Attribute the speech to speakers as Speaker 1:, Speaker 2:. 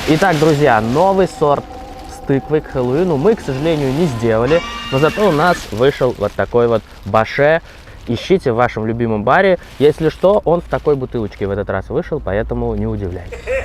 Speaker 1: Итак, друзья, новый сорт с тыквой к Хэллоуину мы, к сожалению, не сделали, но зато у нас вышел вот такой вот баше. Ищите в вашем любимом баре. Если что, он в такой бутылочке в этот раз вышел, поэтому не удивляйтесь.